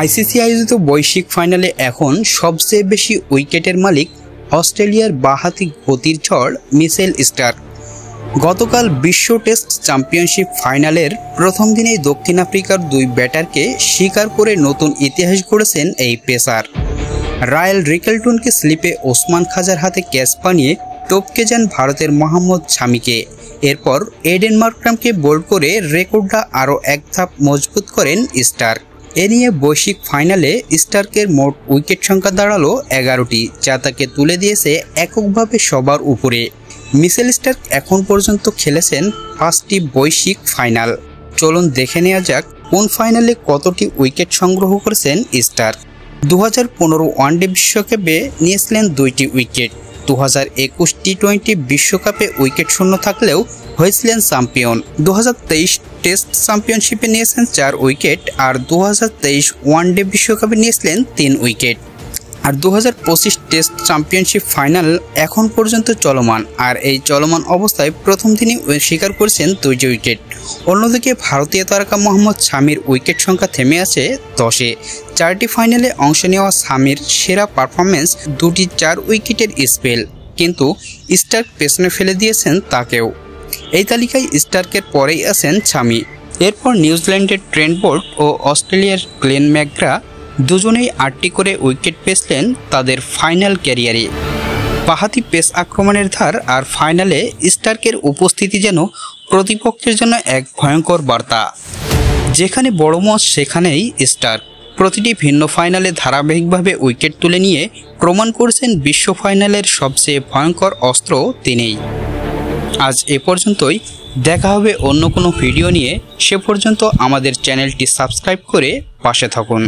ICC আয়োজিত বৈশ্বিক ফাইনালে এখন সবচেয়ে বেশি উইকেটের মালিক অস্ট্রেলিয়ার বাঁহাতি গতির ঝড় মিচেল স্টার্ক। গতকাল বিশ্ব টেস্ট চ্যাম্পিয়নশিপ ফাইনালের প্রথম দিনেই দক্ষিণ আফ্রিকার দুই ব্যাটারকে শিকার করে নতুন ইতিহাস গড়েছেন এই পেসার। রায়াল রিকেলটনকে স্লিপে ওসমান খাজার হাতে ক্যাচ বানিয়ে টপকে যান ভারতের মোহাম্মদ শামিকে। এরপর এডেন মার্করামকে বোল্ড করে রেকর্ডটা আরও এক ধাপ মজবুত করেন স্টার্ক। এ নিয়ে বৈশ্বিক ফাইনালে স্টার্কের মোট উইকেট সংখ্যা দাঁড়ালো 11টি, যা তাকে তুলে দিয়েছে এককভাবে সবার উপরে। মিচেল স্টার্ক এখন পর্যন্ত খেলেছেন 5টি বৈশ্বিক ফাইনাল। চলুন দেখে নেওয়া যাক কোন ফাইনালে কতটি উইকেট সংগ্রহ করেছেন স্টার্ক। 2015 ওয়ানডে বিশ্বকাপে নিয়েছিলেন 2টি উইকেট। 2021 টি-20 বিশ্বকাপে উইকেট শূন্য থাকলেও হয়েছিলেন চ্যাম্পিয়ন। 2023 টেস্ট চ্যাম্পিয়নশিপে নিয়েছেন 4 উইকেট, আর 2023 ওয়ানডে বিশ্বকাপে নিয়েছিলেন 3 উইকেট। আর 2025 টেস্ট চ্যাম্পিয়নশিপ ফাইনাল এখন পর্যন্ত চলমান, আর এই চলমান অবস্থায় প্রথম দিনই শিকার করেছেন 2টি উইকেট। অন্যদিকে ভারতীয় তারকা মোহাম্মদ শামির উইকেট সংখ্যা থেমে আছে 10-এ। 4টি ফাইনালে অংশ নেওয়া শামির সেরা পারফরমেন্স 2টি 4 উইকেটের স্পেল, কিন্তু স্টার্ক পেছনে ফেলে দিয়েছেন তাকেও। এই তালিকায় স্টার্কের পরেই আছেন শামি। এরপর নিউজিল্যান্ডের ট্রেন্ট বোল্ট ও অস্ট্রেলিয়ার গ্লেন ম্যাকগ্রা দুজনেই 8টি করে উইকেট পেয়েছিলেন তাদের ফাইনাল ক্যারিয়ারে। বাঁহাতি পেস আক্রমণের ধার আর ফাইনালে স্টার্কের উপস্থিতি যেন প্রতিপক্ষের জন্য এক ভয়ঙ্কর বার্তা। যেখানে বড় মঞ্চ সেখানেই স্টার্ক। প্রতিটি ভিন্ন ফাইনালে ধারাবাহিকভাবে উইকেট তুলে নিয়ে প্রমাণ করেছেন বিশ্ব ফাইনালের সবচেয়ে ভয়ঙ্কর অস্ত্র তিনিই। আজ এ পর্যন্তই, দেখা হবে অন্য কোনো ভিডিও নিয়ে। সে পর্যন্ত আমাদের চ্যানেলটি সাবস্ক্রাইব করে পাশে থাকুন।